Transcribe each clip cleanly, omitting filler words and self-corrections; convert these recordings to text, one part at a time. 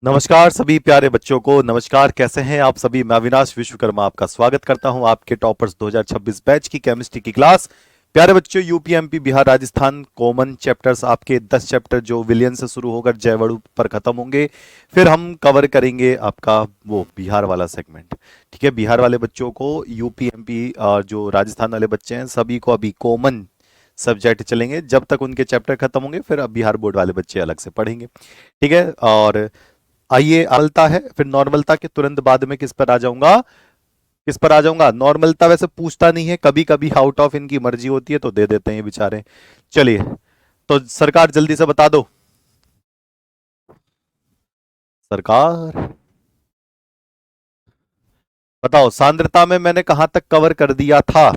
नमस्कार सभी प्यारे बच्चों को। नमस्कार, कैसे हैं आप सभी। मैं अविनाश विश्वकर्मा आपका स्वागत करता हूं आपके टॉपर्स 2026 बैच की केमिस्ट्री की क्लास। प्यारे बच्चों, UP MP Bihar Rajasthan common chapters आपके 10 चैप्टर जो विलियन से शुरू होकर जयवड़ू पर खत्म होंगे। फिर हम कवर करेंगे आपका वो बिहार वाला सेगमेंट। ठीक है, बिहार वाले बच्चों को यूपीएमपी जो राजस्थान वाले बच्चे हैं सभी को अभी कॉमन सब्जेक्ट चलेंगे जब तक उनके चैप्टर खत्म होंगे। फिर अब बिहार बोर्ड वाले बच्चे अलग से पढ़ेंगे। ठीक है, और आइए नॉर्मलता है, फिर नॉर्मलता के तुरंत बाद में किस पर आ जाऊंगा, किस पर आ जाऊंगा। नॉर्मलता वैसे पूछता नहीं है, कभी कभी आउट ऑफ इनकी मर्जी होती है तो दे देते हैं ये बेचारे। चलिए, तो सरकार जल्दी से बता दो। सरकार बताओ, सांद्रता में मैंने कहां तक कवर कर दिया था।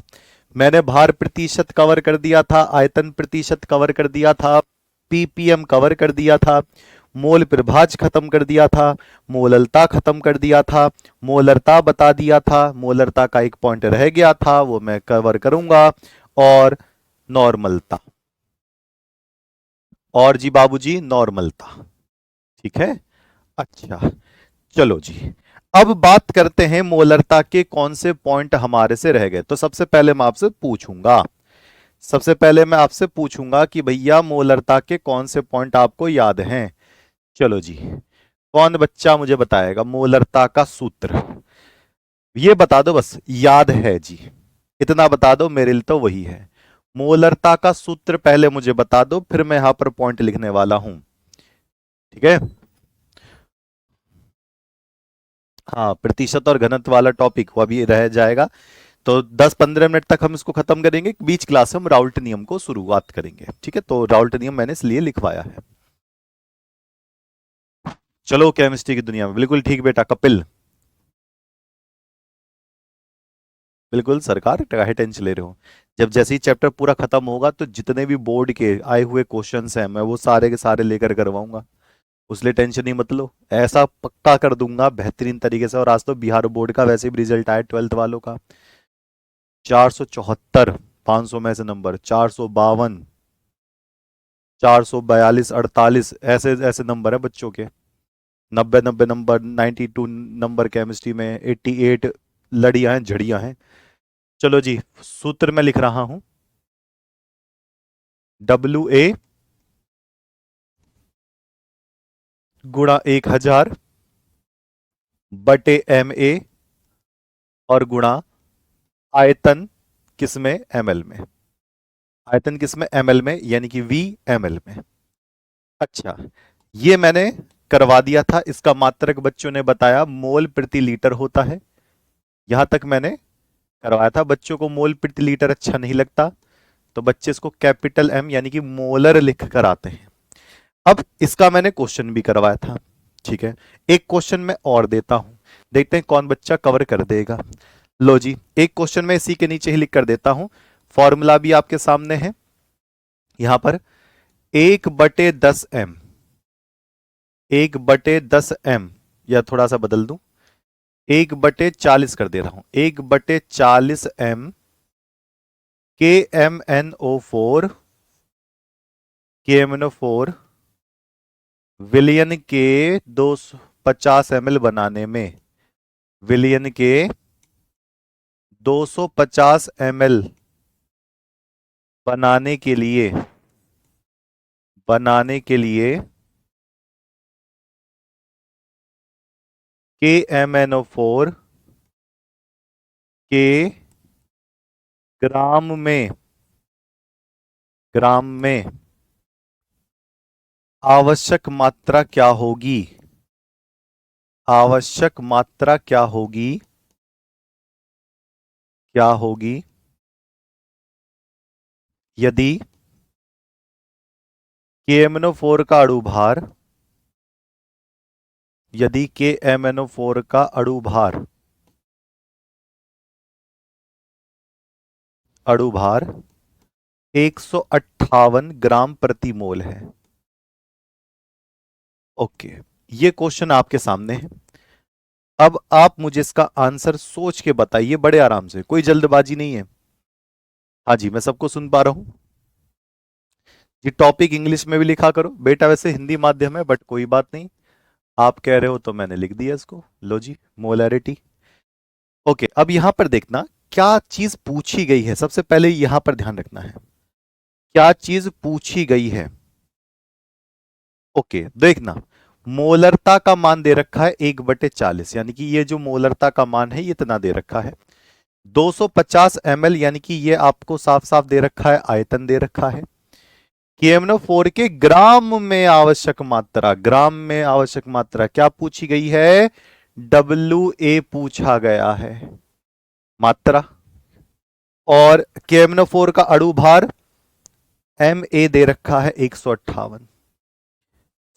मैंने भार प्रतिशत कवर कर दिया था, आयतन प्रतिशत कवर कर दिया था, पीपीएम कवर कर दिया था, मोल प्रभाज खत्म कर दिया था, मोललता खत्म कर दिया था, मोलरता बता दिया था, मोलरता का एक पॉइंट रह गया था वो मैं कवर करूंगा, और नॉर्मलता। और जी बाबूजी, नॉर्मलता। ठीक है, अच्छा, चलो जी। अब बात करते हैं मोलरता के कौन से पॉइंट हमारे से रह गए। तो सबसे पहले मैं आपसे पूछूंगा, सबसे पहले मैं आपसे पूछूंगा कि भैया मोलरता के कौन से पॉइंट आपको याद हैं। चलो जी, कौन बच्चा मुझे बताएगा मोलरता का सूत्र। ये बता दो बस, याद है जी, इतना बता दो, मेरे लिए तो वही है। मोलरता का सूत्र पहले मुझे बता दो, फिर मैं यहां पर पॉइंट लिखने वाला हूं। ठीक है, हाँ, प्रतिशत और घनत्व वाला टॉपिक वो अभी रह जाएगा। तो 10-15 मिनट तक हम इसको खत्म करेंगे, बीच क्लास में हम राउल्ट नियम को शुरुआत करेंगे। ठीक है, तो राउल्ट नियम मैंने इसलिए लिखवाया है। चलो, केमिस्ट्री की दुनिया में बिल्कुल ठीक बेटा कपिल। बिल्कुल सरकार, काहे टेंशन ले रहे हो। जब जैसे ही चैप्टर पूरा खत्म होगा तो जितने भी बोर्ड के आए हुए क्वेश्चंस हैं मैं वो सारे के सारे लेकर करवाऊंगा। उसलिए टेंशन नहीं मत लो, ऐसा पक्का कर दूंगा बेहतरीन तरीके से। और आज तो बिहार बोर्ड का वैसे भी रिजल्ट आया 12th वालों का। 474, 500 में से नंबर 452, 442, 48, ऐसे ऐसे नंबर है बच्चों के। 90 90 नंबर, 92 नंबर केमिस्ट्री में, 88 लड़ियां हैं झड़ियां हैं। चलो जी, सूत्र में लिख रहा हूं। WA गुणा 1000 बटे MA और गुणा आयतन किसमें, ML में। आयतन किसमें, ML में, यानी कि VML में। अच्छा, ये मैंने करवा दिया था। इसका मात्रक बच्चों ने बताया मोल प्रति लीटर होता है। यहां तक मैंने करवाया था। बच्चों को मोल प्रति लीटर अच्छा नहीं लगता तो बच्चे इसको कैपिटल M यानी कि मोलर लिख कर आते हैं। अब इसका मैंने क्वेश्चन भी करवाया था। ठीक है, एक क्वेश्चन मैं और देता हूं, देखते हैं कौन बच्चा कवर कर देगा। लो जी, एक क्वेश्चन मैं इसी के नीचे ही लिख कर देता हूं। फॉर्मूला भी आपके सामने है यहां पर। 1/10M, 1/10M, या थोड़ा सा बदल दूं, 1/40 कर दे रहा हूं। 1/40M KMnO4, KMnO4 विलियन के 250 ml बनाने में, विलियन के 250 ml बनाने के लिए, बनाने के लिए KMnO4 के ग्राम में, ग्राम में आवश्यक मात्रा क्या होगी, आवश्यक मात्रा क्या होगी, क्या होगी यदि KMnO4 का अणु भार, यदि KMnO4 का अणु भार, अणु भार 158 ग्राम प्रति मोल है। ओके, ये क्वेश्चन आपके सामने है। अब आप मुझे इसका आंसर सोच के बताइए बड़े आराम से, कोई जल्दबाजी नहीं है। हाँ जी, मैं सबको सुन पा रहा हूं। ये टॉपिक इंग्लिश में भी लिखा करो बेटा, वैसे हिंदी माध्यम है बट कोई बात नहीं। आप कह रहे हो तो मैंने लिख दिया इसको, लो जी, मोलैरिटी। ओके, अब यहां पर देखना क्या चीज पूछी गई है, सबसे पहले यहां पर ध्यान रखना है क्या चीज पूछी गई है। ओके, देखना, मोलरता का मान दे रखा है 1/40, यानी कि ये जो मोलरता का मान है ये इतना दे रखा है। 250 ml, यानी कि ये आपको साफ साफ दे रखा है, आयतन दे रखा है। KMnO4 के ग्राम में आवश्यक मात्रा, ग्राम में आवश्यक मात्रा क्या पूछी गई है, WA पूछा गया है, मात्रा। और KMnO4 का अणु भार MA दे रखा है 158।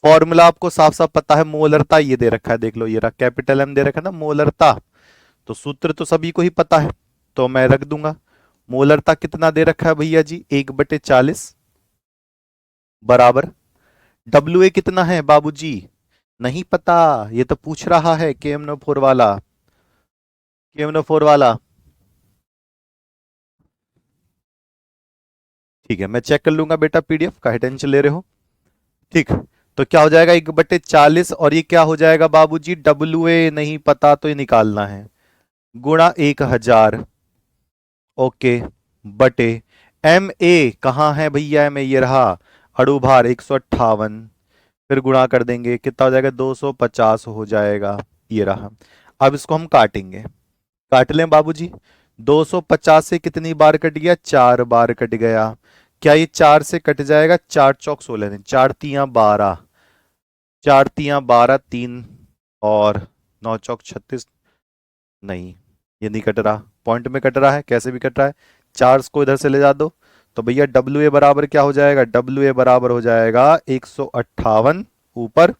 फॉर्मूला आपको साफ साफ पता है, मोलरता ये दे रखा है, देख लो ये रहा, कैपिटल M दे रखा है ना, मोलरता। तो सूत्र तो सभी को ही पता है, तो मैं रख दूंगा। मोलरता कितना दे रखा है भैया जी, 1/40 बराबर, WA कितना है बाबूजी, नहीं पता, ये तो पूछ रहा है KMnO4 वाला, KMnO4 वाला। ठीक है, मैं चेक कर लूंगा बेटा, PDF का टेंशन ले रहे हो। ठीक, तो क्या हो जाएगा 1/40, और ये क्या हो जाएगा बाबूजी, WA नहीं पता तो ये निकालना है, गुणा 1000। ओके, बटे MA कहां है भैया, MA ये रहा, अणु भार 158, फिर गुणा कर देंगे, कितना हो जाएगा 250 हो जाएगा, ये रहा। अब इसको हम काटेंगे, काट लें बाबूजी। 250 से कितनी बार कट गया, 4 बार कट गया। क्या ये 4 से कट जाएगा, 4 चौक 16 दिन, 4 तियां 12, 4 तियां 12, 3 और 9 चौक 36, नहीं ये नहीं कट रहा, पॉइंट में कट रहा है, कैसे भी कट रहा है। 4 को इधर से ले जा दो, तो भैया WA बराबर क्या हो जाएगा, WA बराबर हो जाएगा 158 ऊपर,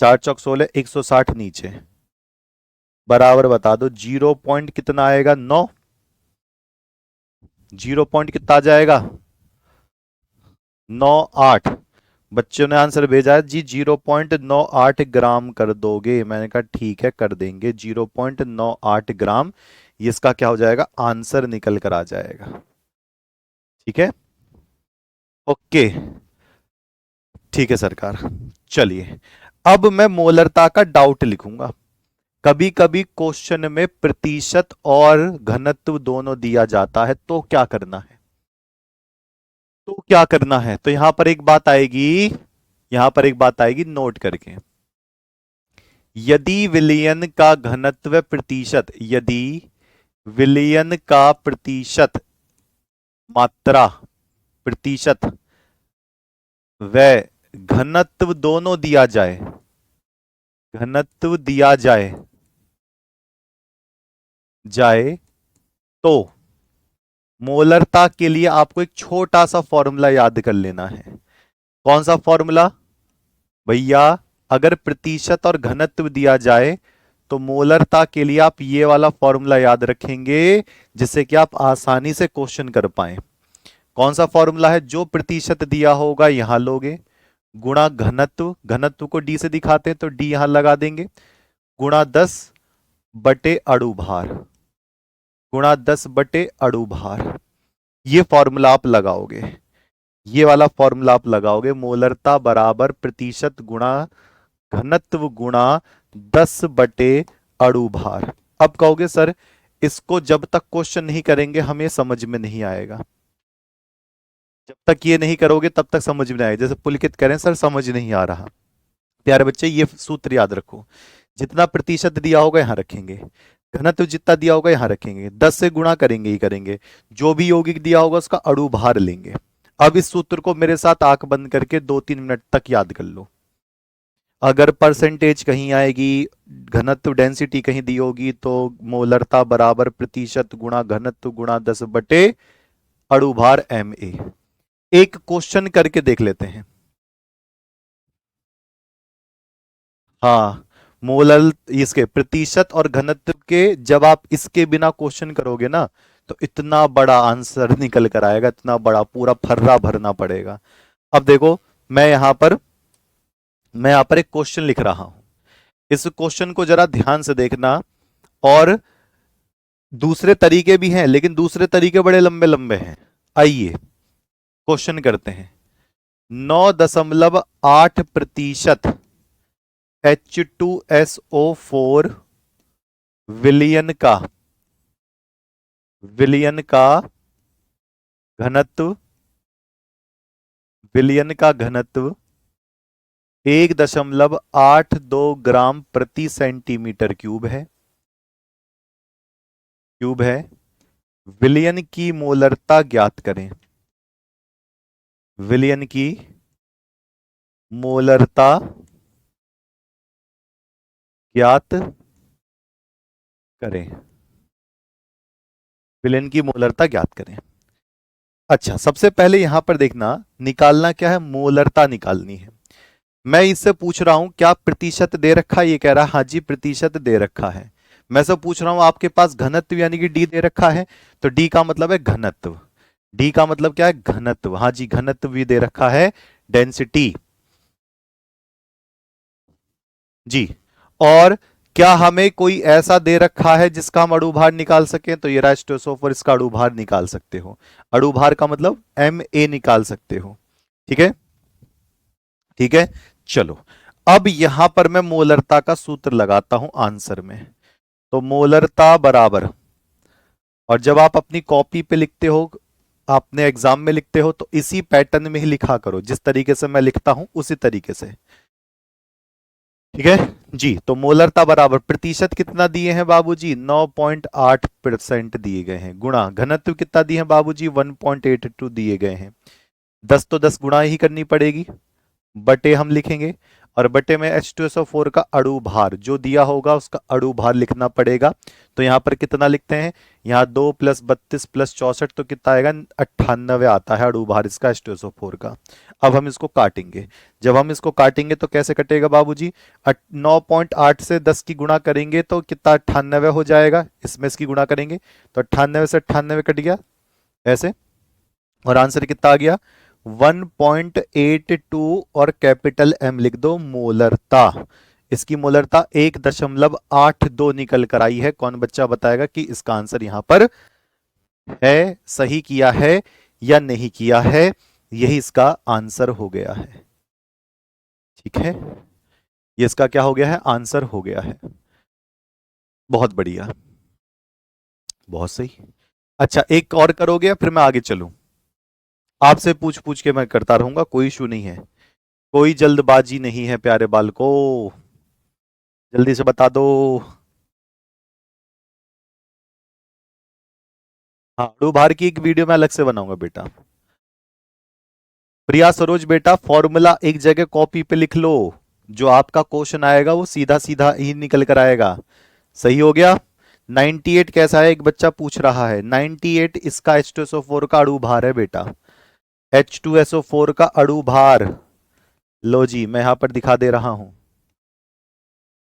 4 चौक 16, 160 नीचे, बराबर बता दो, 0 पॉइंट कितना आएगा, 9। 0 पॉइंट कितना आ जाएगा, 98। बच्चों ने आंसर भेजा है जी, 0.98 ग्राम कर दोगे, मैंने कहा ठीक है कर देंगे, 0.98 ग्राम, ये इसका क्या हो जाएगा, आंसर निकल कर आ जाएगा। ठीक है, ओके, ठीक है सरकार। चलिए, अब मैं मोलरता का डाउट लिखूंगा। कभी कभी क्वेश्चन में प्रतिशत और घनत्व दोनों दिया जाता है, तो क्या करना है, तो क्या करना है, तो यहां पर एक बात आएगी, यहां पर एक बात आएगी, नोट करके। यदि विलयन का घनत्व प्रतिशत, यदि विलयन का प्रतिशत, मात्रा, प्रतिशत व घनत्व दोनों दिया जाए, घनत्व दिया जाए जाए तो मोलरता के लिए आपको एक छोटा सा फॉर्मूला याद कर लेना है। कौन सा फॉर्मूला भैया, अगर प्रतिशत और घनत्व दिया जाए तो मोलरता के लिए आप ये वाला फॉर्मूला याद रखेंगे, जिससे कि आप आसानी से क्वेश्चन कर पाए। कौन सा फॉर्मूला है, जो प्रतिशत दिया होगा यहां लोगे, गुणा घनत्व, घनत्व को D से दिखाते हैं तो D यहां लगा देंगे, गुणा 10 बटे अणु भार, गुणा 10 बटे अणु भार। ये फॉर्मूला आप लगाओगे, ये वाला फॉर्मूला आप लगाओगे, मोलरता बराबर प्रतिशत गुणा घनत्व गुणा 10 बटे अणु भार। अब कहोगे सर इसको जब तक क्वेश्चन नहीं करेंगे हमें समझ में नहीं आएगा, जब तक ये नहीं करोगे तब तक समझ में आएगा। जैसे पुलकित करें सर समझ नहीं आ रहा, प्यारे बच्चे ये सूत्र याद रखो, जितना प्रतिशत दिया होगा यहां रखेंगे, घनत्व जितना दिया होगा यहां रखेंगे, 10 से गुणा करेंगे ही करेंगे, जो भी यौगिक दिया होगा उसका अणु भार लेंगे। अब इस सूत्र को मेरे साथ आंख बंद करके 2-3 मिनट तक याद कर लो। अगर परसेंटेज कहीं आएगी, घनत्व डेंसिटी कहीं दी होगी, तो मोलरता बराबर प्रतिशत गुणा घनत्व गुणा 10 बटे अणु भार MA। एक क्वेश्चन करके देख लेते हैं। हाँ, मोलर इसके प्रतिशत और घनत्व के जब आप इसके बिना क्वेश्चन करोगे ना, तो इतना बड़ा आंसर निकल कर आएगा, इतना बड़ा पूरा फर्रा भरना पड़ेगा। अब देखो, मैं यहां पर एक क्वेश्चन लिख रहा हूं, इस क्वेश्चन को जरा ध्यान से देखना। और दूसरे तरीके भी हैं, लेकिन दूसरे तरीके बड़े लंबे लंबे हैं। आइए क्वेश्चन करते हैं। 9.8% H2SO4 विलयन का घनत्व, विलयन का घनत्व 1.82 ग्राम प्रति सेंटीमीटर क्यूब है। विलयन की मोलरता ज्ञात करें। विलयन की मोलरता ज्ञात करें। विलयन की मोलरता ज्ञात करें। अच्छा, सबसे पहले यहां पर देखना, निकालना क्या है, मोलरता निकालनी है। मैं इससे पूछ रहा हूं क्या प्रतिशत दे रखा है, ये कह रहा है हाँ जी प्रतिशत दे रखा है। मैं सब पूछ रहा हूं आपके पास घनत्व यानी कि डी दे रखा है, तो डी का मतलब है घनत्व। डी का मतलब क्या है, घनत्व। हाँ जी, घनत्व भी दे रखा है, डेंसिटी जी। और क्या हमें कोई ऐसा दे रखा है जिसका हम अणुभार निकाल सकें, तो ये राइस्टोसोफर, इसका अणुभार निकाल सकते हो। अणुभार का मतलब Ma निकाल सकते हो। ठीक है, ठीक है। चलो, अब यहां पर मैं मोलरता का सूत्र लगाता हूं आंसर में। तो मोलरता बराबर, और जब आप अपनी कॉपी पे लिखते हो, आपने एग्जाम में लिखते हो, तो इसी पैटर्न में ही लिखा करो, जिस तरीके से मैं लिखता हूं उसी तरीके से। ठीक है जी। तो मोलरता बराबर, प्रतिशत कितना दिए हैं बाबूजी, 9.8% दिए गए हैं, गुणा घनत्व कितना दिए हैं बाबूजी, 1.82 दिए गए हैं। 10 तो 10 गुणा ही करनी पड़ेगी, बटे हम लिखेंगे, और बटे में H2SO4 का अणु भार जो दिया होगा उसका अणु भार लिखना पड़ेगा। तो यहां पर कितना लिखते हैं, यहां 2 + 32 + 64, तो कितना आएगा, 98 आता है अणु भार इसका H2SO4 का। अब हम इसको काटेंगे। जब हम इसको काटेंगे तो कैसे कटेगा बाबूजी, 9.8 से 10 की गुणा करेंगे तो कितना 98 हो जाएगा, इसमें इसकी गुणा करेंगे तो 98 से 98 कट गया ऐसे, और आंसर कितना आ गया, 1.82, और कैपिटल एम लिख दो मोलरता। इसकी मोलरता 1.82 निकल कर आई है। कौन बच्चा बताएगा कि इसका आंसर यहां पर है, सही किया है या नहीं किया है। यही इसका आंसर हो गया है। ठीक है, ये इसका क्या हो गया है, आंसर हो गया है। बहुत बढ़िया, बहुत सही। अच्छा, एक और करोगे फिर मैं आगे चलूं। आपसे पूछ पूछ के मैं करता रहूंगा, कोई इशू नहीं है, कोई जल्दबाजी नहीं है प्यारे बालको, जल्दी से बता दो। हाँ, अणुभार की एक वीडियो मैं अलग से बनाऊंगा बेटा। प्रिया सरोज बेटा, फॉर्मूला एक जगह कॉपी पे लिख लो, जो आपका क्वेश्चन आएगा वो सीधा सीधा ही निकल कर आएगा। सही हो गया। 98 कैसा है, एक बच्चा पूछ रहा है। 98 इसका H2SO4 का अणुभार है बेटा, H2SO4 का अणुभार। लो जी, मैं यहां पर दिखा दे रहा हूं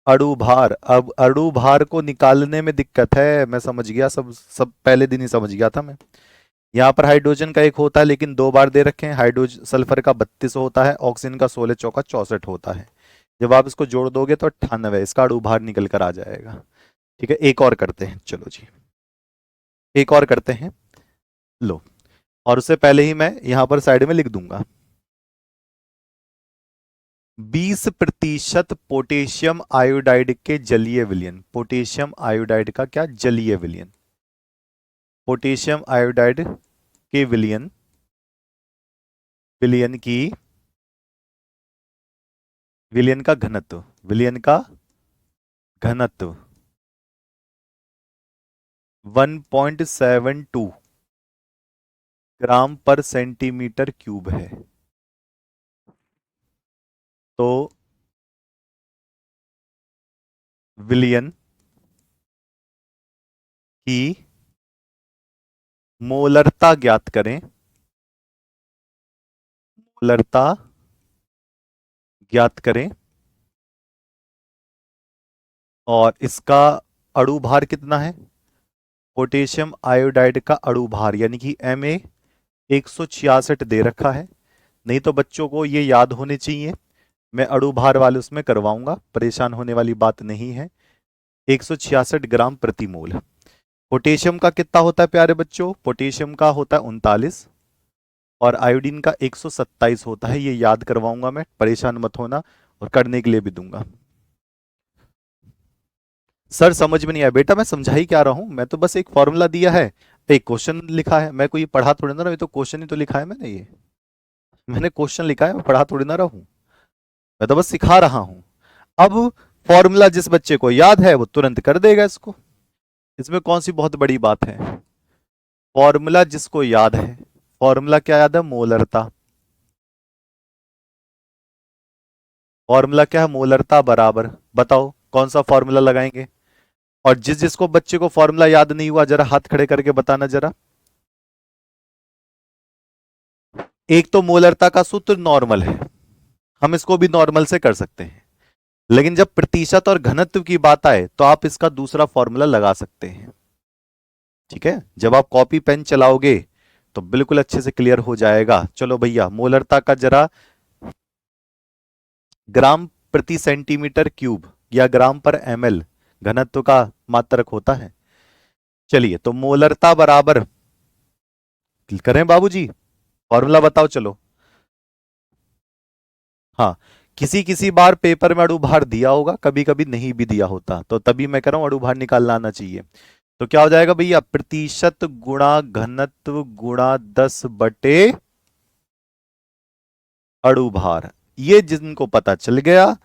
अणुभार। अब अणुभार को निकालने में दिक्कत है, मैं समझ गया, सब सब पहले दिन ही समझ गया था मैं। यहाँ पर हाइड्रोजन का 1 होता है लेकिन 2 बार दे रखे हैं, हाइड्रोजन सल्फर का 32 होता है, ऑक्सीजन का 16 चौका 64 होता है। जब आप इसको जोड़ दोगे तो 98, इसका अणुभार निकल कर आ जाएगा। ठीक है, एक और करते हैं, चलो जी एक और करते हैं। लो, और उससे पहले ही मैं यहां पर साइड में लिख दूंगा, 20% पोटेशियम आयोडाइड के जलीय विलयन। पोटेशियम आयोडाइड का क्या, जलीय विलयन। पोटेशियम आयोडाइड के विलयन, विलयन की, विलयन का घनत्व, विलयन का घनत्व 1.72 ग्राम पर सेंटीमीटर क्यूब है। तो विलयन की मोलरता ज्ञात करें। मोलरता ज्ञात करें, और इसका अणुभार कितना है, पोटेशियम आयोडाइड का अणुभार यानी कि Ma 166 दे रखा है। नहीं तो बच्चों को ये याद होने चाहिए, मैं अणुभार वाले उसमें करवाऊंगा, परेशान होने वाली बात नहीं है। 166 ग्राम प्रति मोल। पोटेशियम का कितना होता है प्यारे बच्चों, पोटेशियम का होता है 39, और आयोडीन का 127 होता है। ये याद करवाऊंगा मैं, परेशान मत होना, और करने के लिए भी दूंगा। सर समझ में नहीं आया बेटा, मैं समझा ही क्या रहा हूं, मैं तो बस एक फॉर्मूला दिया है, एक क्वेश्चन लिखा है, मैं कोई पढ़ा थोड़ी ना रहा हूं, ये तो क्वेश्चन ही तो लिखा है मैंने, ये मैंने क्वेश्चन लिखा है, मैं पढ़ा थोड़ी ना रहा हूं, मैं तो बस सिखा रहा हूं। अब फॉर्मूला जिस बच्चे को याद है वो तुरंत कर देगा इसको, इसमें कौन सी बहुत बड़ी बात है। फॉर्मूला जिसको याद है, फॉर्मूला क्या याद है, मोलरता। फॉर्मूला क्या है, मोलरता बराबर, बताओ कौन सा फॉर्मूला लगाएंगे। और जिस जिसको बच्चे को फॉर्मूला याद नहीं हुआ जरा हाथ खड़े करके बताना जरा। एक तो मोलरता का सूत्र नॉर्मल है, हम इसको भी नॉर्मल से कर सकते हैं, लेकिन जब प्रतिशत और घनत्व की बात आए तो आप इसका दूसरा फॉर्मूला लगा सकते हैं। ठीक है, जब आप कॉपी पेन चलाओगे तो बिल्कुल अच्छे से क्लियर हो जाएगा। चलो भैया, मोलरता का जरा ग्राम प्रति सेंटीमीटर क्यूब या ग्राम पर एमएल घनत्व का मात्रक होता है। चलिए, तो मोलरता बराबर करें बाबूजी, फॉर्मूला बताओ चलो। हाँ, किसी किसी बार पेपर में अणु भार दिया होगा, कभी कभी नहीं भी दिया होता, तो तभी मैं कह रहा हूं अणु भार निकालना आना चाहिए। तो क्या हो जाएगा भैया, प्रतिशत गुणा घनत्व गुणा 10 बटे अणु भार। ये जिनको पता चल गया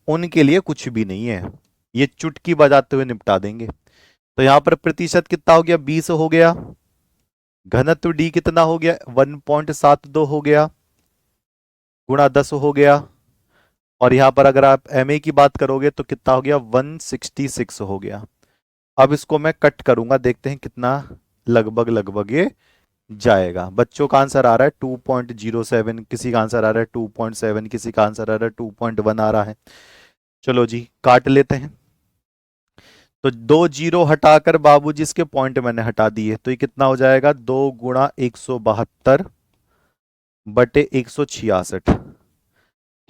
उनके लिए कुछ भी नहीं है, ये चुटकी बजाते हुए निपटा देंगे। तो यहां पर प्रतिशत कितना हो गया, 20 हो गया। घनत्व डी कितना हो गया, 1.72 हो गया, गुणा 10 हो गया। और यहां पर अगर आप एमए की बात करोगे तो कितना हो गया, 166 हो गया। अब इसको मैं कट करूंगा, देखते हैं कितना लगभग लगभग ये जाएगा। बच्चों का आंसर आ रहा है 2.07, किसी का आंसर आ रहा है 2.7, किसी का आंसर आ रहा है 2.1 आ रहा है। चलो जी, काट लेते हैं। तो 2 जीरो हटाकर बाबूजी इसके पॉइंट मैंने हटा दिए, तो ये कितना हो जाएगा, 2 गुणा 172 बटे 166।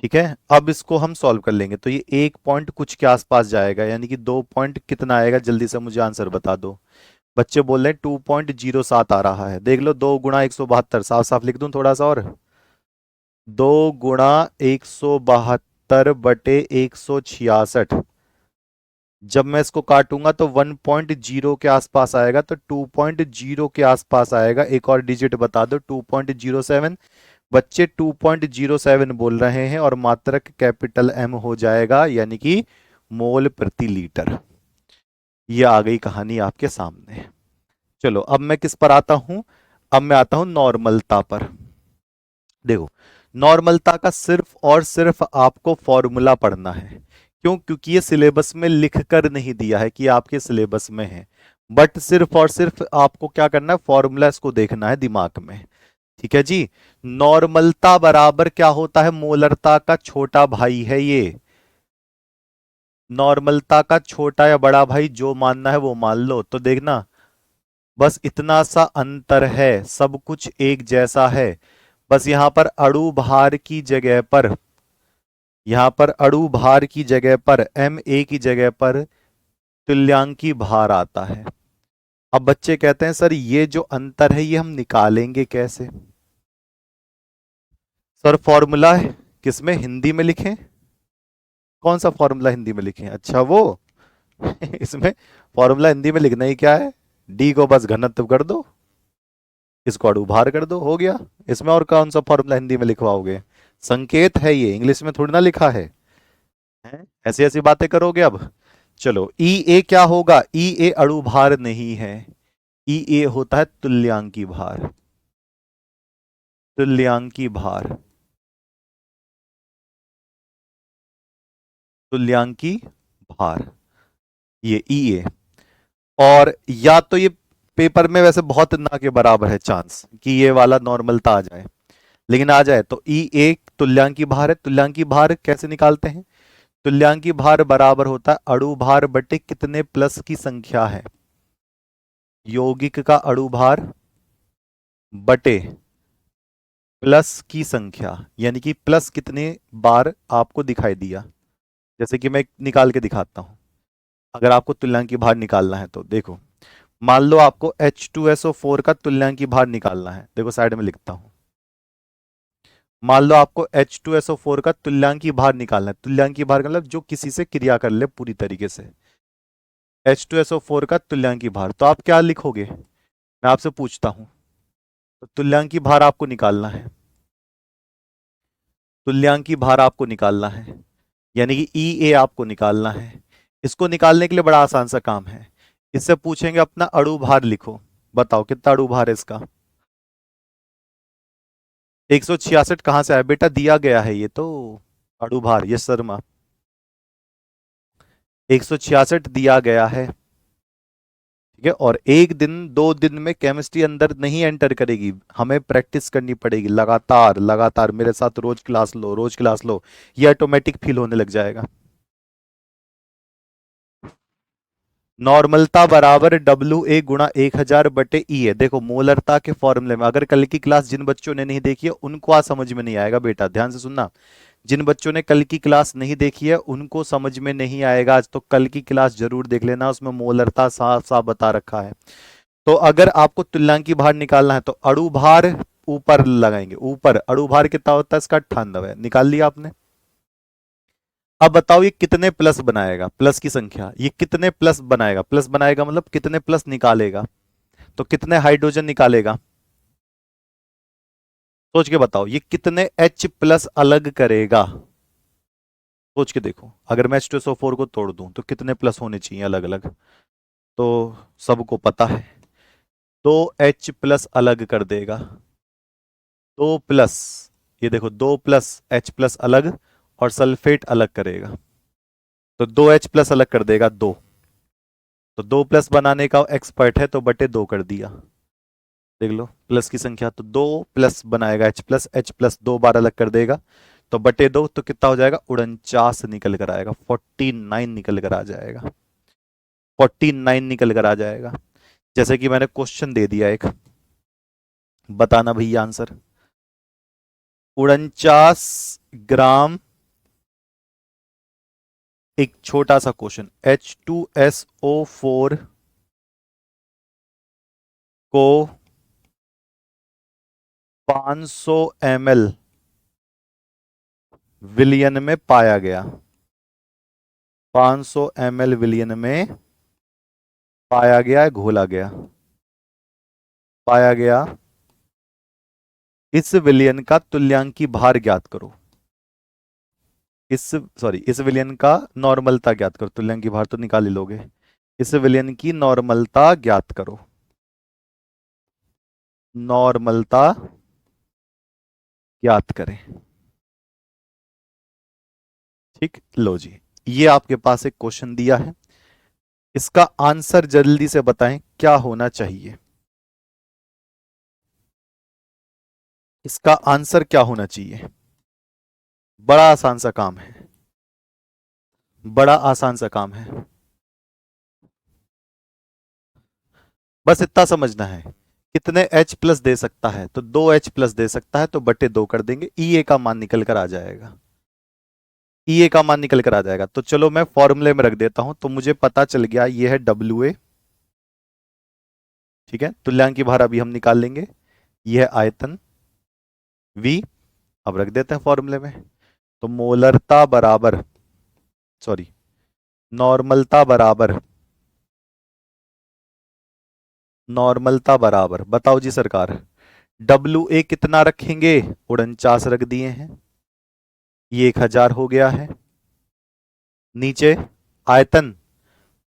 ठीक है, अब इसको हम सॉल्व कर लेंगे, तो ये 1 पॉइंट कुछ के आसपास जाएगा, यानी कि 2 पॉइंट कितना आएगा, जल्दी से मुझे आंसर बता दो। बच्चे बोल रहे हैं 2.07 आ रहा है, देख लो, 2 गुणा 172, साफ साफ लिख दूं थोड़ा सा और, 2 गुणा 172 बटे 166। जब मैं इसको काटूंगा तो 1.0 के आसपास आएगा, तो 2.0 के आसपास आएगा। एक और डिजिट बता दो, 2.07। बच्चे 2.07 बोल रहे हैं और मात्रक कैपिटल एम हो जाएगा, यानी कि मोल प्रति लीटर। ये आ गई कहानी आपके सामने। चलो, अब मैं किस पर आता हूं, अब मैं आता हूं नॉर्मलता पर। देखो, नॉर्मलता का सिर्फ और सिर्फ आपको फॉर्मूला पढ़ना है। क्यों, क्योंकि ये सिलेबस में लिख कर नहीं दिया है कि आपके सिलेबस में है, बट सिर्फ और सिर्फ आपको क्या करना है, फॉर्मूला इसको देखना है दिमाग में। ठीक है जी, नॉर्मलता बराबर क्या होता है, मोलरता का छोटा भाई है ये। नॉर्मलता का छोटा या बड़ा भाई जो मानना है वो मान लो। तो देखना, बस इतना सा अंतर है, सब कुछ एक जैसा है। बस यहां पर अणु भार की जगह पर, यहां पर अणु भार की जगह पर एम ए की जगह पर तुल्यांकी भार आता है। अब बच्चे कहते हैं सर ये जो अंतर है ये हम निकालेंगे कैसे। सर फॉर्मूला है, किसमें, हिंदी में लिखें, कौन सा फॉर्मूला हिंदी में लिखें, अच्छा वो इसमें फॉर्मूला हिंदी में लिखना ही क्या है, डी को बस घनत्व कर दो, इसको अणु भार कर दो, हो गया। इसमें और कौन सा फॉर्मूला हिंदी में लिखवाओगे, संकेत है ये, इंग्लिश में थोड़ी ना लिखा है, ऐसी ऐसी बातें करोगे अब। चलो, ई ए क्या होगा, ई ए अणु भार नहीं है, ई ए होता है तुल्यांकी भार, तुल्यांकी भार, तुल्यांकी भार, ये ई ए। और या तो ये पेपर में वैसे बहुत ना के बराबर है चांस कि ये वाला नॉर्मलता आ जाए, लेकिन आ जाए तो ई एक तुल्यांकी भार है। तुल्यांकी भार कैसे निकालते हैं, तुल्यांकी भार बराबर होता है अणु भार बटे कितने प्लस की संख्या है, यौगिक का अणु भार बटे प्लस की संख्या, यानी कि प्लस कितने बार आपको दिखाई दिया। जैसे कि मैं निकाल के दिखाता हूं, अगर आपको तुल्यांकी भार निकालना है तो देखो, मान लो आपको H2SO4 का तुल्यांकी भार निकालना है, देखो साइड में लिखता हूं, मान लो आपको H2SO4 का तुल्यांकी भार निकालना है। तुल्यांकी भार का मतलब जो किसी से क्रिया कर ले पूरी तरीके से, H2SO4 का तुल्यांकी भार, तो आप क्या लिखोगे, मैं आपसे पूछता हूं। तो तुल्यांकी भार आपको निकालना है, तुल्यांकी भार आपको निकालना है, यानी कि ई ए आपको निकालना है। इसको निकालने के लिए बड़ा आसान सा काम है। इससे पूछेंगे अपना अणु भार लिखो, बताओ कितना अणु भार है इसका। 166 कहां से आया बेटा, दिया गया है ये तो। अणु भार, यस शर्मा, 166 दिया गया है। ठीक है, और एक दिन दो दिन में केमिस्ट्री अंदर नहीं एंटर करेगी, हमें प्रैक्टिस करनी पड़ेगी लगातार लगातार। मेरे साथ रोज क्लास लो, रोज क्लास लो, ये ऑटोमेटिक फील होने लग जाएगा। नॉर्मलता बराबर WA × 1000/E है। देखो मोलरता के फॉर्मूले में, अगर कल की क्लास जिन बच्चों ने नहीं देखी है उनको आज समझ में नहीं आएगा बेटा, ध्यान से सुनना। जिन बच्चों ने कल की क्लास नहीं देखी है उनको समझ में नहीं आएगा आज, तो कल की क्लास जरूर देख लेना, उसमें मोलरता साफ साफ बता रखा है। तो अगर आपको तुल्यांकी भार निकालना है तो अणु भार ऊपर लगाएंगे, ऊपर अणु भार कितना होता है इसका 98 निकाल लिया आपने। अब बताओ ये कितने प्लस बनाएगा, प्लस की संख्या, ये कितने प्लस बनाएगा, प्लस बनाएगा मतलब कितने प्लस निकालेगा, तो कितने हाइड्रोजन निकालेगा, सोच के बताओ। ये कितने H+ अलग करेगा, सोच के देखो। अगर मैं H2SO4 को तोड़ दूं तो कितने प्लस होने चाहिए अलग अलग, तो सबको पता है 2H+ अलग कर देगा, 2+, ये देखो 2+H+ अलग, और सल्फेट अलग करेगा, तो 2H+ अलग कर देगा, 2। तो 2+ बनाने का एक्सपर्ट है तो बटे 2 कर दिया, देख लो प्लस की संख्या, तो 2+ बनाएगा H+, 2 बार अलग कर देगा, तो बटे 2, तो कितना हो जाएगा 49 निकल कर आएगा, 49 निकल कर आ जाएगा, 49 निकल कर आ जाएगा। जैसे कि मैंने क्वेश्चन दे दिया एक, बताना भैया आंसर। 49 ग्राम, एक छोटा सा क्वेश्चन, H2SO4 को 500 ml विलियन में पाया गया, 500 ml विलियन में पाया गया है, घोला गया, पाया गया, इस विलियन का तुल्यांकी भार ज्ञात करो। इस विलियन का नॉर्मलता ज्ञात करो, तुल्यांकी भार तो निकाल ही लोगे। इस विलियन की नॉर्मलता ज्ञात करो, नॉर्मलता ज्ञात करें। ठीक, लो जी, ये आपके पास एक क्वेश्चन दिया है, इसका आंसर जल्दी से बताएं क्या होना चाहिए, इसका आंसर क्या होना चाहिए। बड़ा आसान सा काम है, बड़ा आसान सा काम है, बस इतना समझना है। कितने H+ दे सकता है, तो 2H+ दे सकता है, तो बटे 2 कर देंगे, E का मान निकल कर आ जाएगा, E का मान निकल कर आ जाएगा। तो चलो मैं फॉर्मूले में रख देता हूं, तो मुझे पता चल गया ये है WA। ठीक है, तुल्यांकी भार अभी हम निकाल लेंगे, ये है आयतन V। अब रख देते हैं फॉर्मूले में, तो मोलरता बराबर, सॉरी, नॉर्मलता बराबर, नॉर्मलता बराबर, बताओ जी सरकार, WA कितना रखेंगे, 49 रख दिए हैं, ये 1000 हो गया है। नीचे आयतन,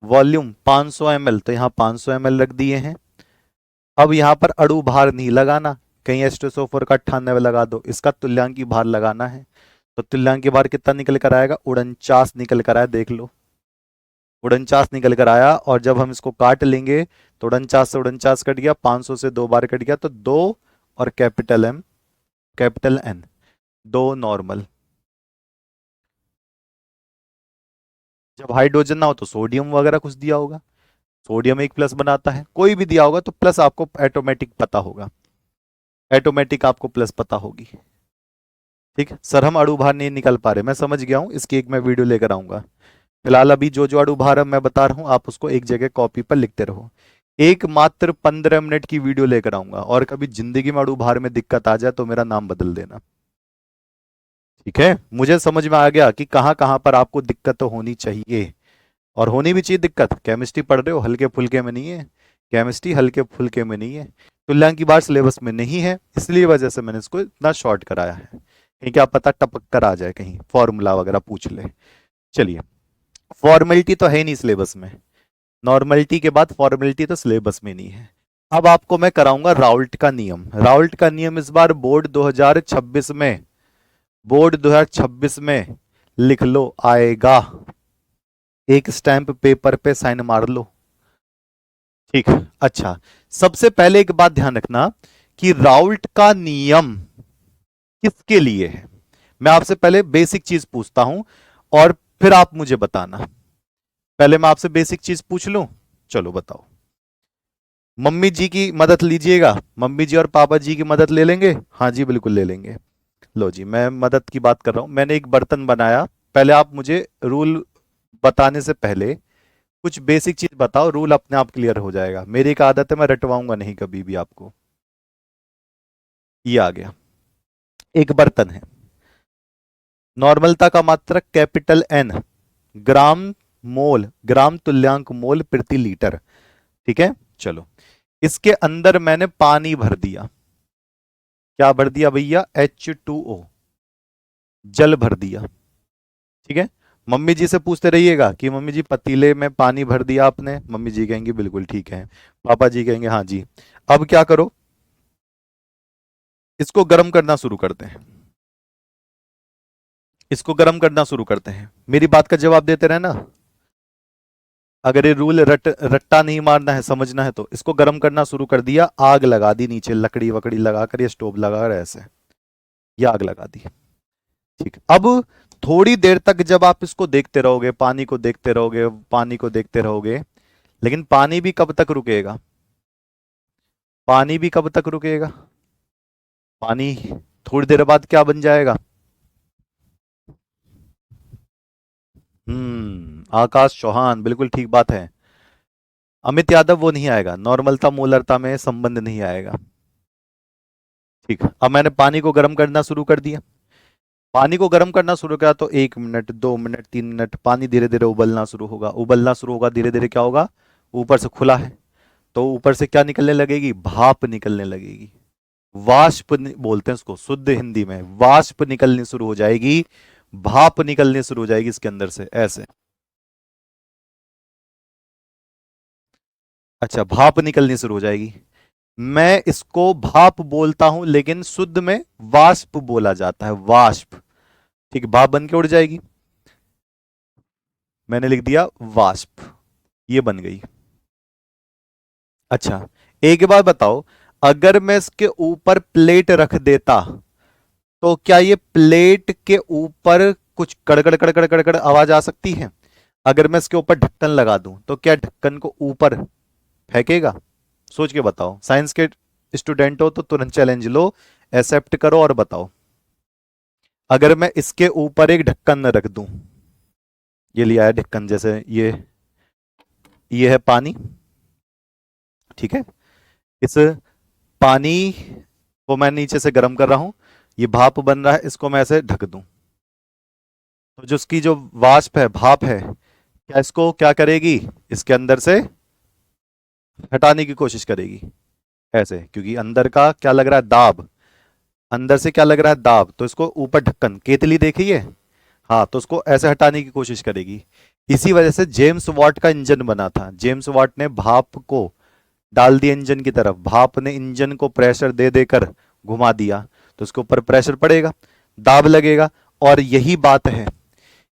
वॉल्यूम 500 ml, तो यहां 500 ml रख दिए हैं। अब यहां पर अणु भार नहीं लगाना, कहीं H2SO4 का 98 लगा दो, इसका तुल्यांकी भार लगाना है। तो तुल्यांकी भार कितना निकल कर आएगा, 49 निकल कर आया, देख लो 49 निकल कर आया। और जब हम इसको काट लेंगे तो 49 से 49 कट गया, 500 से 2 बार कट गया, तो 2 और capital M, capital N, 2 normal. जब हाइड्रोजन ना हो तो सोडियम वगैरह कुछ दिया होगा, सोडियम एक प्लस बनाता है, कोई भी दिया होगा तो प्लस आपको ऑटोमेटिक पता होगा, ऑटोमेटिक आपको प्लस पता होगी। ठीक है सर, हम अणु भार नहीं निकल पा रहे, मैं समझ गया हूं, इसकी एक मैं वीडियो लेकर आऊंगा। फिलहाल अभी जो जो अणु भार मैं बता रहा हूं आप उसको एक जगह कॉपी पर लिखते रहो। एक मात्र 15 मिनट की वीडियो लेकर आऊंगा, और कभी जिंदगी में अणु भार में दिक्कत आ जाए तो मेरा नाम बदल देना। ठीक है, मुझे समझ में आ गया कि कहां कहां पर आपको दिक्कत होनी चाहिए, और होनी भी चाहिए दिक्कत। केमिस्ट्री पढ़ रहे हो, हल्के फुल्के में नहीं है। केमिस्ट्री हल्के फुल्के में नहीं है। तुल्यांक की बार सिलेबस में नहीं है, इसलिए वजह से मैंने इसको इतना शॉर्ट कराया है। कहीं क्या पता टपक कर आ जाए, कहीं फॉर्मूला वगैरह पूछ ले। चलिए, फॉर्मेलिटी तो है ही नहीं सिलेबस में। नॉर्मलिटी के बाद फॉर्मेलिटी तो सिलेबस में नहीं है। अब आपको मैं कराऊंगा राउल्ट का नियम। राउल्ट का नियम इस बार बोर्ड 2026 में, बोर्ड 2026 में लिख लो, आएगा। एक स्टैंप पेपर पे साइन मार लो। ठीक है। अच्छा, सबसे पहले एक बात ध्यान रखना कि राउल्ट का नियम किसके लिए है। मैं आपसे पहले बेसिक चीज पूछता हूं और फिर आप मुझे बताना। पहले मैं आपसे बेसिक चीज पूछ लूं, चलो बताओ। मम्मी जी की मदद लीजिएगा, मम्मी जी और पापा जी की मदद ले लेंगे? हाँ जी बिल्कुल ले लेंगे। लो जी, मैं मदद की बात कर रहा हूं। मैंने एक बर्तन बनाया। पहले आप मुझे रूल बताने से पहले कुछ बेसिक चीज बताओ, रूल अपने आप क्लियर हो जाएगा। मेरी एक आदत है, मैं रटवाऊंगा नहीं कभी भी आपको। ये आ गया, एक बर्तन है, नॉर्मलता का मात्रक कैपिटल एन, ग्राम मोल, ग्राम तुल्यांक मोल प्रति लीटर। ठीक है, चलो। इसके अंदर मैंने पानी भर दिया। क्या भर दिया भैया? H2O, जल भर दिया। ठीक है। मम्मी जी से पूछते रहिएगा कि मम्मी जी पतीले में पानी भर दिया आपने? मम्मी जी कहेंगी बिल्कुल ठीक है। पापा जी कहेंगे हाँ जी। अब क्या करो, इसको गर्म करना शुरू करते हैं। इसको गर्म करना शुरू करते हैं। मेरी बात का जवाब देते रहना। अगर ये रूल रट्टा नहीं मारना है, समझना है, तो इसको गर्म करना शुरू कर दिया। आग लगा दी नीचे, लकड़ी वकड़ी लगाकर या स्टोव लगाकर ऐसे, ये आग लगा दी। ठीक, अब थोड़ी देर तक जब आप इसको देखते रहोगे, पानी को देखते रहोगे, पानी को देखते रहोगे, लेकिन पानी भी कब तक रुकेगा? पानी भी कब तक रुकेगा? पानी थोड़ी देर बाद क्या बन जाएगा? आकाश चौहान, बिल्कुल ठीक बात है। अमित यादव वो नहीं आएगा, नॉर्मलता मोलरता में संबंध नहीं आएगा। ठीक, अब मैंने पानी को गर्म करना शुरू कर दिया। पानी को गर्म करना शुरू किया तो 1 मिनट, 2 मिनट, 3 मिनट, पानी धीरे धीरे उबलना शुरू होगा। उबलना शुरू होगा, धीरे धीरे क्या होगा? ऊपर से खुला है तो ऊपर से क्या निकलने लगेगी? भाप निकलने लगेगी। बोलते हैं उसको शुद्ध हिंदी में, वाष्प निकलनी शुरू हो जाएगी। भाप निकलनी शुरू हो जाएगी इसके अंदर से, ऐसे। अच्छा, भाप निकलनी शुरू हो जाएगी। मैं इसको भाप बोलता हूं, लेकिन शुद्ध में वाष्प बोला जाता है, वाष्प। ठीक, भाप बन के उड़ जाएगी। मैंने लिख दिया वाष्प, ये बन गई। अच्छा, एक बार बताओ, अगर मैं इसके ऊपर प्लेट रख देता तो क्या ये प्लेट के ऊपर कुछ कड़कड़ कड़कड़ कड़कड़ आवाज आ सकती है? अगर मैं इसके ऊपर ढक्कन लगा दूं तो क्या ढक्कन को ऊपर फेंकेगा? सोच के बताओ। साइंस के स्टूडेंट हो तो तुरंत चैलेंज लो, एक्सेप्ट करो और बताओ। अगर मैं इसके ऊपर एक ढक्कन रख दूं, ये लिया है ढक्कन, जैसे ये है पानी। ठीक है, इस पानी को मैं नीचे से गर्म कर रहा हूं, ये भाप बन रहा है, इसको मैं ऐसे ढक दूं तो जो इसकी जो वाष्प है, भाप है, क्या इसको क्या करेगी? इसके अंदर से हटाने की कोशिश करेगी, ऐसे। क्योंकि अंदर का क्या लग रहा है? दाब। अंदर से क्या लग रहा है? दाब। तो इसको ऊपर ढक्कन, केतली देखी है? हाँ, तो उसको ऐसे हटाने की कोशिश करेगी। इसी वजह से जेम्स वाट का इंजन बना था। जेम्स वाट ने भाप को डाल दिया इंजन की तरफ, भाप ने इंजन को प्रेशर दे देकर घुमा दिया, तो उसके ऊपर प्रेशर पड़ेगा, दाब लगेगा। और यही बात है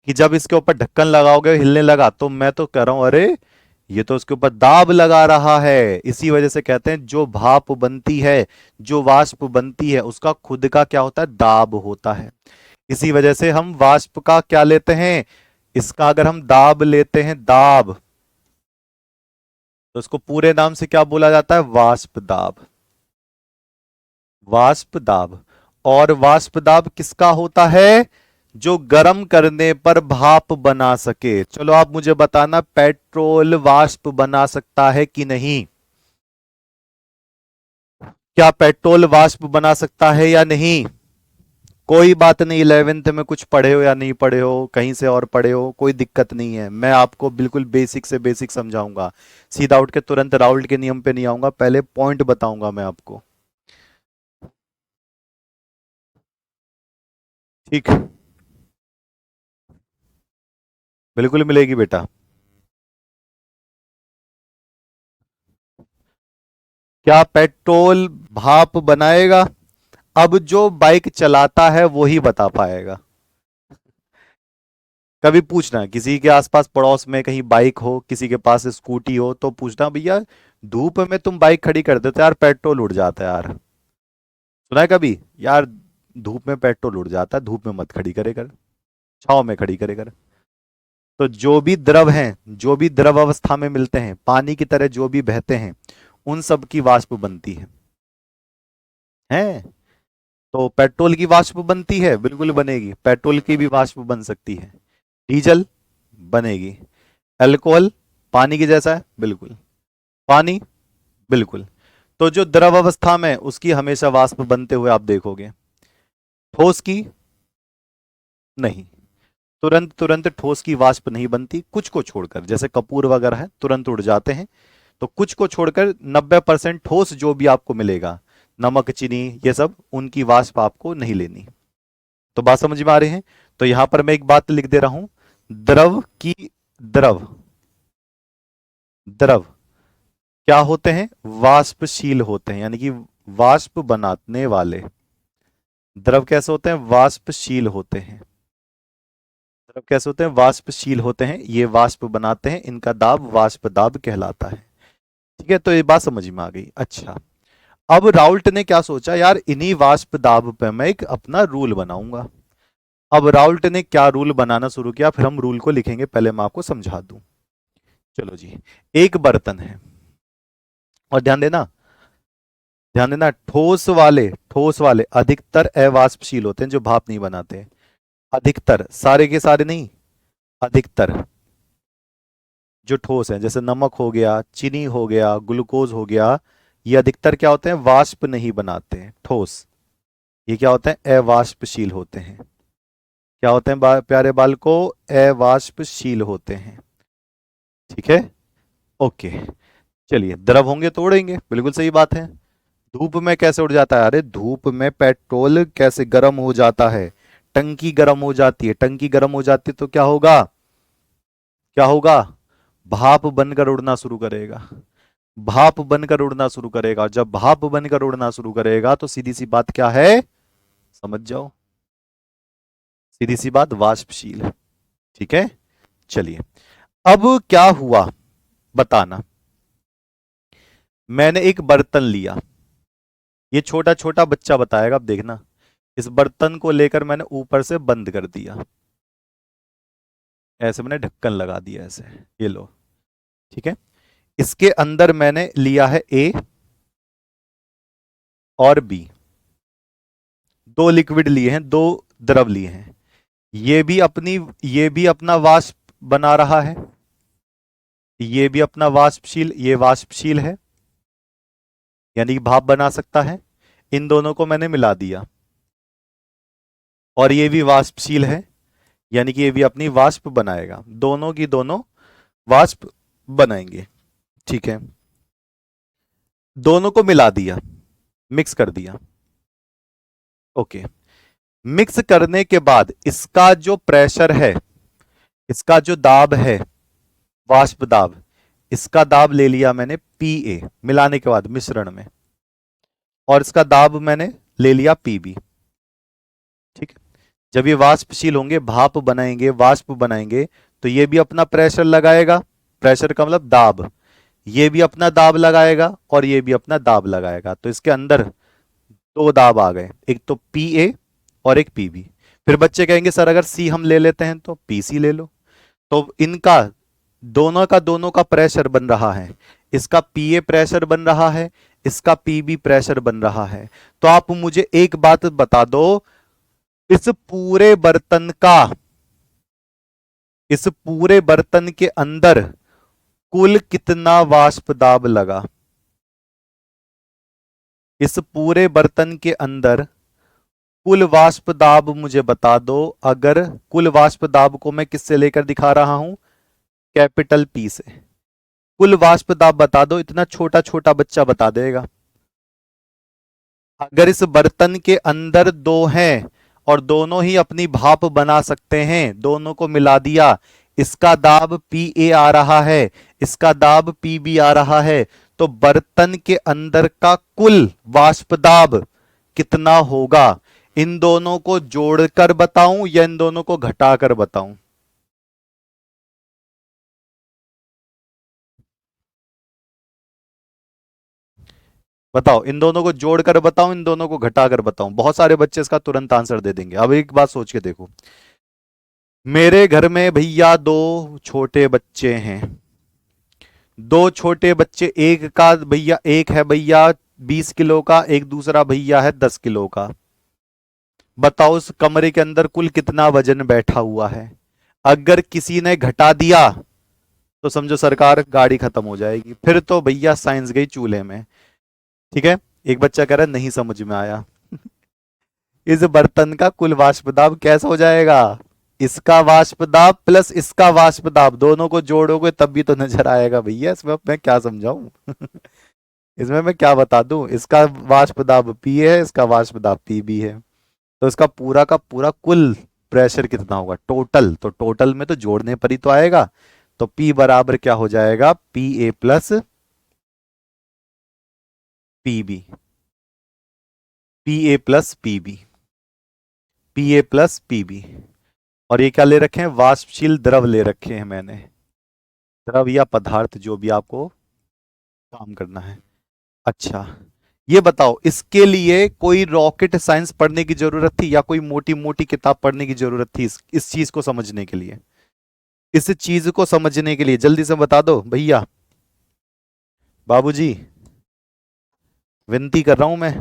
कि जब इसके ऊपर ढक्कन लगाओगे, हिलने लगा, तो मैं तो कह रहा हूं अरे ये तो उसके ऊपर दाब लगा रहा है। इसी वजह से कहते हैं जो भाप बनती है, जो वाष्प बनती है, उसका खुद का क्या होता है? दाब होता है। इसी वजह से हम वाष्प का क्या लेते हैं? इसका अगर हम दाब लेते हैं, दाब, तो इसको पूरे नाम से क्या बोला जाता है? वाष्प दाब। वाष्प दाब। और वाष्प दाब किसका होता है? जो गर्म करने पर भाप बना सके। चलो आप मुझे बताना, पेट्रोल वाष्प बना सकता है कि नहीं? क्या पेट्रोल वाष्प बना सकता है या नहीं? कोई बात नहीं, 11th में कुछ पढ़े हो या नहीं पढ़े हो, कहीं से और पढ़े हो, कोई दिक्कत नहीं है। मैं आपको बिल्कुल बेसिक से बेसिक समझाऊंगा। सीधा उठ के तुरंत राउल्ट के नियम पे नहीं आऊंगा, पहले पॉइंट बताऊंगा मैं आपको। ठीक, बिल्कुल मिलेगी बेटा। क्या पेट्रोल भाप बनाएगा? अब जो बाइक चलाता है वो ही बता पाएगा। कभी पूछना किसी के आसपास पड़ोस में कहीं बाइक हो, किसी के पास स्कूटी हो, तो पूछना भैया धूप में तुम बाइक खड़ी कर देते यार, पेट्रोल उड़ जाता है यार। सुना है कभी? यार धूप में पेट्रोल उड़ जाता है, धूप में मत खड़ी करे कर, छाव में खड़ी करे कर। तो जो भी द्रव हैं, जो भी द्रव अवस्था में मिलते हैं, पानी की तरह जो भी बहते हैं, उन सब की वाष्प बनती है। तो पेट्रोल की वाष्प बनती है, बिल्कुल बनेगी। पेट्रोल की भी वाष्प बन सकती है। डीजल बनेगी। अल्कोहल पानी की जैसा है, बिल्कुल। पानी, बिल्कुल। तो जो द्रव अवस्था में उसकी हमेशा वाष्प बनते हुए आप देखोगे। ठोस की नहीं, तुरंत तुरंत ठोस की वाष्प नहीं बनती, कुछ को छोड़कर, जैसे कपूर वगैरह है तुरंत उड़ जाते हैं। तो कुछ को छोड़कर 90% ठोस जो भी आपको मिलेगा, नमक चीनी ये सब, उनकी वाष्प आपको नहीं लेनी। तो बात समझ में आ रही है? तो यहां पर मैं एक बात लिख दे रहा हूं, द्रव की, द्रव, द्रव क्या होते हैं? वाष्पशील होते हैं, यानी कि वाष्प बनाने वाले। द्रव कैसे होते हैं? वाष्पशील होते हैं। द्रव कैसे होते हैं? वाष्पशील होते हैं, ये वाष्प बनाते हैं, इनका दाब वाष्प दाब कहलाता है। ठीक है, तो ये बात समझ में आ गई। अच्छा, अब राउल्ट ने क्या सोचा, यार इन्हीं वाष्प दाब पे मैं एक अपना रूल बनाऊंगा। अब राउल्ट ने क्या रूल बनाना शुरू किया, फिर हम रूल को लिखेंगे, पहले मैं आपको समझा दूं। चलो जी, एक बर्तन है, और ध्यान देना, ध्यान देना, ठोस वाले अधिकतर अवाष्पशील होते हैं, जो भाप नहीं बनाते। अधिकतर, सारे के सारे नहीं, अधिकतर जो ठोस है, जैसे नमक हो गया, चीनी हो गया, ग्लूकोज हो गया, ये अधिकतर क्या होते हैं? वाष्प नहीं बनाते हैं, ठोस। ये क्या होते हैं? अवाष्पशील होते हैं। क्या होते हैं प्यारे बालकों? अवाष्पशील होते हैं। ठीक है, ओके। चलिए, द्रव होंगे तो उड़ेंगे, बिल्कुल सही बात है। धूप में कैसे उड़ जाता है? अरे धूप में पेट्रोल कैसे गर्म हो जाता है? टंकी गर्म हो जाती है, टंकी गर्म हो जाती है तो क्या होगा? क्या होगा? भाप बनकर उड़ना शुरू करेगा। भाप बनकर उड़ना शुरू करेगा, जब भाप बनकर उड़ना शुरू करेगा तो सीधी सी बात क्या है, समझ जाओ, सीधी सी बात, वाष्पशील। ठीक है, चलिए। अब क्या हुआ बताना। मैंने एक बर्तन लिया, ये छोटा छोटा बच्चा बताएगा, अब देखना। इस बर्तन को लेकर मैंने ऊपर से बंद कर दिया, ऐसे मैंने ढक्कन लगा दिया ऐसे, ये लो। ठीक है, इसके अंदर मैंने लिया है ए और बी, दो लिक्विड लिए हैं, दो द्रव लिए हैं। ये भी अपना वाष्प बना रहा है, ये भी अपना वाष्पशील, ये वाष्पशील है, यानी कि भाप बना सकता है। इन दोनों को मैंने मिला दिया, और ये भी वाष्पशील है, यानी कि ये भी अपनी वाष्प बनाएगा, दोनों की दोनों वाष्प बनाएंगे। ठीक है, दोनों को मिला दिया, मिक्स कर दिया। ओके, मिक्स करने के बाद इसका जो प्रेशर है, इसका जो दाब है, वाष्प दाब, इसका दाब ले लिया मैंने पी ए, मिलाने के बाद मिश्रण में, और इसका दाब मैंने ले लिया पी बी। ठीक है, जब ये वाष्पशील होंगे, भाप बनाएंगे, वाष्प बनाएंगे, तो ये भी अपना प्रेशर लगाएगा, प्रेशर का मतलब दाब, ये भी अपना दाब लगाएगा और ये भी अपना दाब लगाएगा, तो इसके अंदर दो दाब आ गए, एक तो पी ए और एक पी बी। फिर बच्चे कहेंगे सर अगर सी हम ले लेते हैं तो पी सी ले लो। तो इनका दोनों का प्रेशर बन रहा है, इसका पी ए प्रेशर बन रहा है, इसका पी बी प्रेशर बन रहा है। तो आप मुझे एक बात बता दो, इस पूरे बर्तन का, इस पूरे बर्तन के अंदर कुल कितना वाष्प दाब लगा? इस पूरे बर्तन के अंदर कुल वाष्प दाब मुझे बता दो। अगर कुल वाष्प दाब को मैं किससे लेकर दिखा रहा हूं, कैपिटल पी से। कुल वाष्प दाब बता दो, इतना छोटा छोटा बच्चा बता देगा। अगर इस बर्तन के अंदर दो हैं और दोनों ही अपनी भाप बना सकते हैं, दोनों को मिला दिया, इसका दाब पी ए आ रहा है, इसका दाब पी बी आ रहा है, तो बर्तन के अंदर का कुल वाष्प दाब कितना होगा? इन दोनों को जोड़कर बताऊं या इन दोनों को घटाकर बताऊं? बताओ, इन दोनों को जोड़कर बताऊं, इन दोनों को घटाकर बताऊं? बहुत सारे बच्चे इसका तुरंत आंसर दे देंगे। अब एक बात सोच के देखो, मेरे घर में भैया दो छोटे बच्चे हैं। दो छोटे बच्चे, एक का भैया, एक है भैया 20 किलो का, एक दूसरा भैया है 10 किलो का। बताओ उस कमरे के अंदर कुल कितना वजन बैठा हुआ है? अगर किसी ने घटा दिया तो समझो सरकार, गाड़ी खत्म हो जाएगी, फिर तो भैया साइंस गई चूल्हे में। ठीक है। एक बच्चा कह रहा है नहीं समझ में आया। इस बर्तन का कुल वाष्प दाब कैसा हो जाएगा? इसका वाष्प दाब प्लस इसका वाष्प दाब, दोनों को जोड़ोगे तब भी तो नजर आएगा भैया। इसमें मैं क्या समझाऊं? इसमें मैं क्या बता दूं? इसका वाष्प दाब पी है, इसका वाष्प दाब पी बी है, तो इसका पूरा का पूरा कुल प्रेशर कितना होगा टोटल? तो टोटल में तो जोड़ने पर ही तो आएगा। तो P बराबर क्या हो जाएगा? P A plus P B. P A plus P B. P A plus P B. और ये क्या ले रखे हैं? वाष्पशील द्रव ले रखे हैं मैंने। द्रव या पदार्थ, जो भी आपको काम करना है। अच्छा, ये बताओ, इसके लिए कोई रॉकेट साइंस पढ़ने की जरूरत थी या कोई मोटी मोटी किताब पढ़ने की जरूरत थी इस चीज को समझने के लिए? इस चीज को समझने के लिए जल्दी से बता दो भैया, बाबूजी, विनती कर रहा हूं मैं।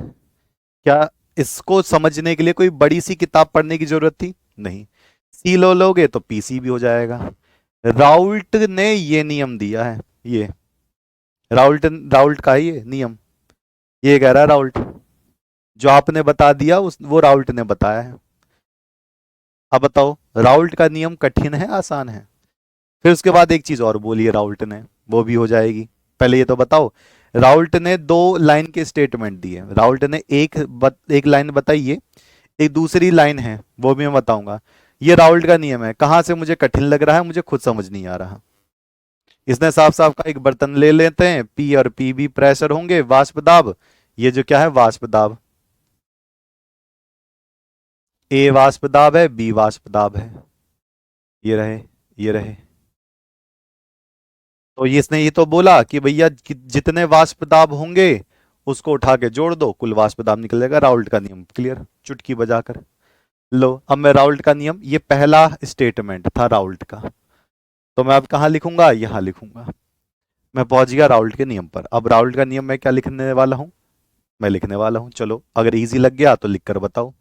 क्या इसको समझने के लिए कोई बड़ी सी किताब पढ़ने की जरूरत थी? नहीं। सी लो लोगे तो पीसी भी हो जाएगा। राउल्ट ने ये नियम दिया है, ये राउल्ट राउल्ट का ही ये नियम। ये कह रहा है राउल्ट, जो आपने बता दिया उस वो राउल्ट ने बताया है। अब बताओ, राउल्ट का नियम कठिन है आसान है? फिर उसके बाद एक चीज और बोली है राउल्ट ने, वो भी हो जाएगी। पहले ये तो बताओ, राउल्ट ने दो लाइन के स्टेटमेंट दिए। राउल्ट ने एक लाइन बताई है, एक दूसरी लाइन है वो भी मैं बताऊंगा। ये राउल्ट का नियम है। कहां से मुझे कठिन लग रहा है, मुझे खुद समझ नहीं आ रहा। इसने साफ साफ का एक बर्तन ले लेते हैं, पी और पी भी प्रेशर होंगे, वाष्प दाब। ये जो क्या है, वाष्प दाब। ए वाष्प दाब है, बी वाष्प दाब है। ये रहे, ये रहे। तो ये इसने ये तो बोला कि भैया जितने वाष्प दाब होंगे उसको उठा के जोड़ दो, कुल वाष्प दाब निकल जाएगा। राउल्ट का नियम क्लियर, चुटकी बजाकर। लो, अब मैं राउल्ट का नियम, ये पहला स्टेटमेंट था राउल्ट का, तो मैं अब कहाँ लिखूंगा? यहां लिखूंगा। मैं पहुंच गया राउल्ट के नियम पर। अब राउल्ट का नियम मैं क्या लिखने वाला हूं? मैं लिखने वाला हूं, चलो अगर इजी लग गया तो लिख कर बताओ।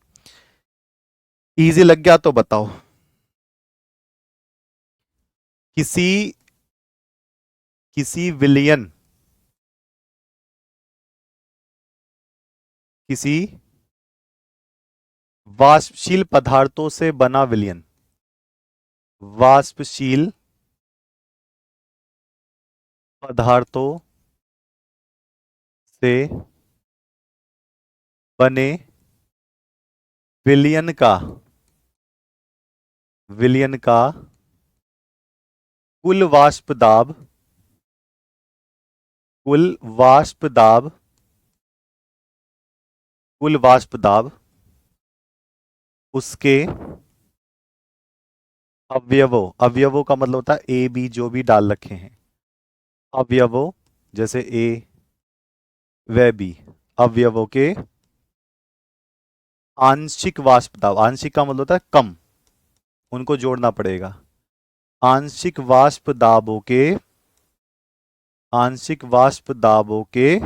इजी लग गया तो बताओ। किसी किसी विलयन, किसी वाष्पशील पदार्थों से बना विलयन, वाष्पशील पदार्थों से बने विलयन का, विलयन का कुल वाष्प दाब, कुल वाष्प दाब, कुल वाष्प दाब उसके अवयवों, अवयवों का मतलब होता है ए बी जो भी डाल रखे हैं, अवयवों, जैसे ए व बी, अवयवों के आंशिक वाष्प दाब, आंशिक का मतलब होता है कम, उनको जोड़ना पड़ेगा। आंशिक वाष्प दाबों के, आंशिक वाष्प दाबों के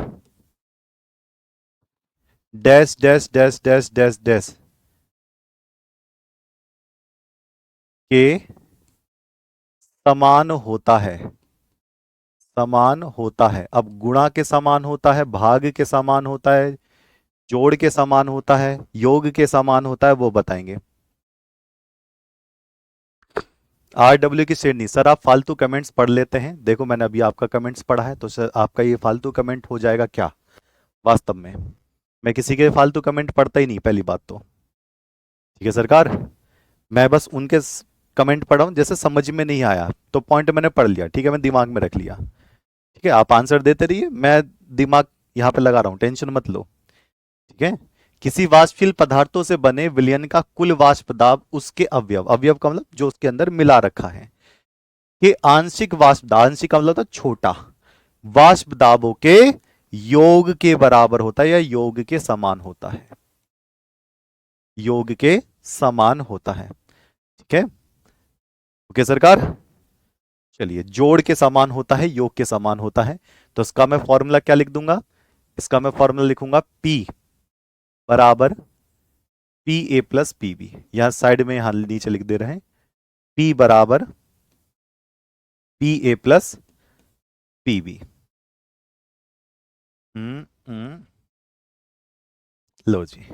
dash dash dash dash dash dash के समान होता है, समान होता है। अब गुणा के समान होता है, भाग के समान होता है, जोड़ के समान होता है, योग के समान होता है, वो बताएंगे। RW की श्रेणी। सर आप फालतू कमेंट्स पढ़ लेते हैं, देखो मैंने अभी आपका कमेंट्स पढ़ा है, तो सर आपका ये फालतू कमेंट हो जाएगा क्या? वास्तव में मैं किसी के फालतू कमेंट पढ़ता ही नहीं, पहली बात तो। ठीक है सरकार, मैं बस उनके कमेंट पढ़ा हूं जैसे समझ में नहीं आया तो पॉइंट मैंने पढ़ लिया, ठीक है, मैं दिमाग में रख लिया। ठीक है, आप आंसर देते रहिए, मैं दिमाग यहाँ पे लगा रहा हूँ, टेंशन मत लो। ठीक है, किसी वाष्पशील पदार्थों से बने विलयन का कुल वाष्प दाब उसके अवयव, अवयव का मतलब जो उसके अंदर मिला रखा है, कि आंशिक वाष्प दाब, आंशिक का मतलब तो छोटा, वाष्प दाबों के योग के बराबर होता है या योग के समान होता है, योग के समान होता है। ठीक है, ओके सरकार। चलिए, जोड़ के समान होता है, योग के समान होता है, तो इसका मैं फॉर्मूला क्या लिख दूंगा? इसका मैं फॉर्मूला लिखूंगा P बराबर P A plus P B, यहां साइड में यहां नीचे लिख दे रहे हैं, P बराबर P A plus P B. लो जी,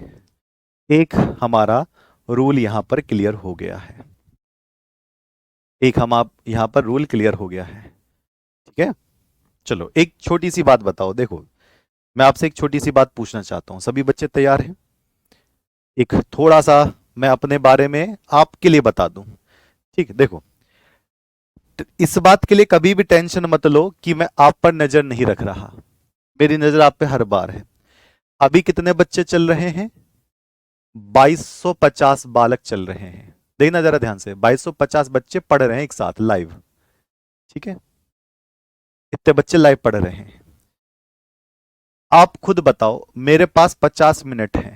एक हमारा रूल यहां पर क्लियर हो गया है, एक हम आप यहां पर रूल क्लियर हो गया है। ठीक है, चलो एक छोटी सी बात बताओ, देखो मैं आपसे एक छोटी सी बात पूछना चाहता हूं, सभी बच्चे तैयार हैं? एक थोड़ा सा मैं अपने बारे में आपके लिए बता दूं। ठीक है, देखो इस बात के लिए कभी भी टेंशन मत लो कि मैं आप पर नजर नहीं रख रहा, मेरी नजर आप पे हर बार है। अभी कितने बच्चे चल रहे हैं? 2250 बालक चल रहे हैं, देखना जरा ध्यान से, 2250 बच्चे पढ़ रहे हैं एक साथ लाइव। ठीक है, इतने बच्चे लाइव पढ़ रहे हैं। आप खुद बताओ, मेरे पास 50 मिनट है,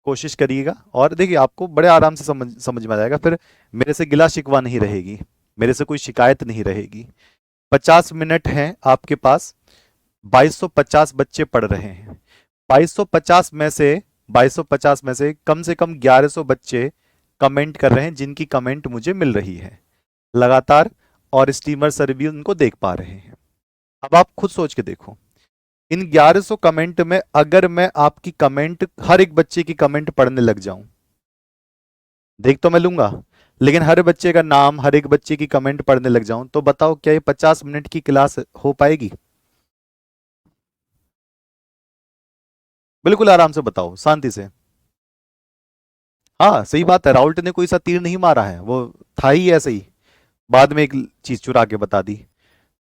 कोशिश करिएगा, और देखिए आपको बड़े आराम से समझ में आ जाएगा, फिर मेरे से गिला शिकवा नहीं रहेगी, मेरे से कोई शिकायत नहीं रहेगी। 50 मिनट हैं आपके पास, 2250 बच्चे पढ़ रहे हैं, 2250 में से 2250 में से कम 1100 बच्चे कमेंट कर रहे हैं, जिनकी कमेंट मुझे मिल रही है लगातार, और स्टीमर सर भी उनको देख पा रहे हैं। अब आप खुद सोच के देखो, इन 1100 कमेंट में अगर मैं आपकी कमेंट, हर एक बच्चे की कमेंट पढ़ने लग जाऊं, देख तो मैं लूंगा, लेकिन हर बच्चे का नाम, हर एक बच्चे की कमेंट पढ़ने लग जाऊं, तो बताओ क्या ये 50 मिनट की क्लास हो पाएगी? बिल्कुल आराम से बताओ, शांति से। हाँ सही बात है, राउल्ट ने कोई सा तीर नहीं मारा है, वो था ही ऐसे ही, बाद में एक चीज चुरा के बता दी।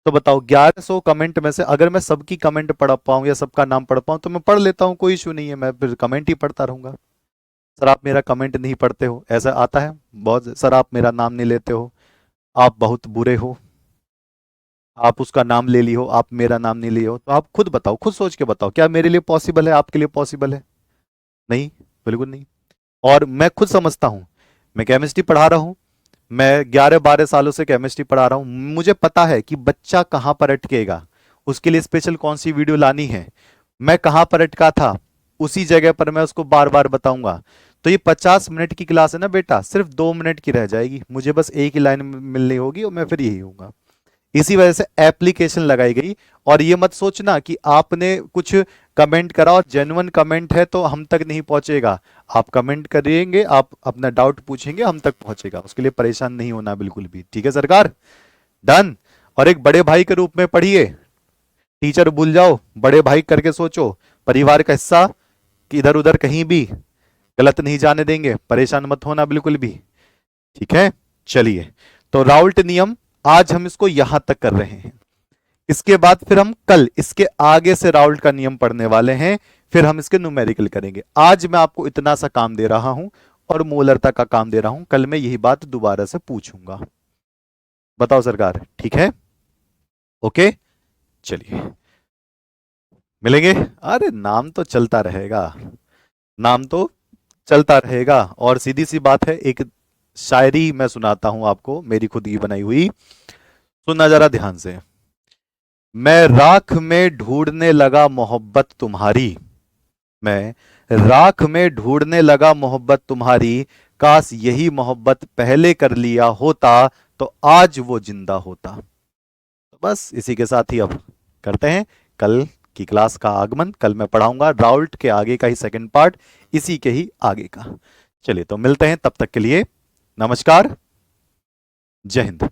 तो बताओ 1100 कमेंट में से अगर मैं सबकी कमेंट पढ़ पाऊं या सबका नाम पढ़ पाऊं, तो मैं पढ़ लेता हूं, कोई इशू नहीं है, मैं फिर कमेंट ही पढ़ता रहूंगा। सर आप मेरा कमेंट नहीं पढ़ते हो, ऐसा आता है बहुत, सर आप मेरा नाम नहीं लेते हो, आप बहुत बुरे हो, आप उसका नाम ले लियो, आप मेरा नाम नहीं लियो, तो आप खुद बताओ, खुद सोच के बताओ, क्या मेरे लिए पॉसिबल है, आपके लिए पॉसिबल है? नहीं, बिल्कुल नहीं। और मैं खुद समझता हूं, मैं केमिस्ट्री पढ़ा रहा हूं, मैं 11-12 सालों से केमिस्ट्री पढ़ा रहा हूं, मुझे पता है कि बच्चा कहां पर अटकेगा, उसके लिए स्पेशल कौन सी वीडियो लानी है, मैं कहां पर अटका था उसी जगह पर मैं उसको बार बार बताऊंगा। तो ये 50 मिनट की क्लास है ना बेटा, सिर्फ 2 मिनट की रह जाएगी, मुझे बस एक ही लाइन मिलनी होगी और मैं फिर यही हूँ। इसी वजह से एप्लीकेशन लगाई गई। और ये मत सोचना कि आपने कुछ कमेंट करा और जेन्युइन कमेंट है तो हम तक नहीं पहुंचेगा, आप कमेंट करेंगे, आप अपना डाउट पूछेंगे, हम तक पहुंचेगा, उसके लिए परेशान नहीं होना बिल्कुल भी। ठीक है सरकार, डन। और एक बड़े भाई के रूप में पढ़िए, टीचर भूल जाओ, बड़े भाई करके सोचो, परिवार का हिस्सा, कि इधर उधर कहीं भी गलत नहीं जाने देंगे, परेशान मत होना बिल्कुल भी। ठीक है, चलिए, तो राउल्ट नियम आज हम इसको यहां तक कर रहे हैं, इसके बाद फिर हम कल इसके आगे से राउल्ट का नियम पढ़ने वाले हैं, फिर हम इसके न्यूमेरिकल करेंगे। आज मैं आपको इतना सा काम दे रहा हूं और मोलरता का काम दे रहा हूं, कल मैं यही बात दोबारा से पूछूंगा। बताओ सरकार, ठीक है? ओके, चलिए मिलेंगे। अरे नाम तो चलता रहेगा, नाम तो चलता रहेगा। और सीधी सी बात है, एक शायरी मैं सुनाता हूं आपको, मेरी खुद की बनाई हुई, सुनना जरा ध्यान से। मैं राख में ढूंढने लगा मोहब्बत तुम्हारी, मैं राख में ढूंढने लगा मोहब्बत तुम्हारी, काश यही मोहब्बत पहले कर लिया होता तो आज वो जिंदा होता। तो बस इसी के साथ ही अब करते हैं, कल की क्लास का आगमन। कल मैं पढ़ाऊंगा राउल्ट के आगे का ही सेकंड पार्ट, इसी के ही आगे का। चलिए तो मिलते हैं, तब तक के लिए नमस्कार, जय हिंद।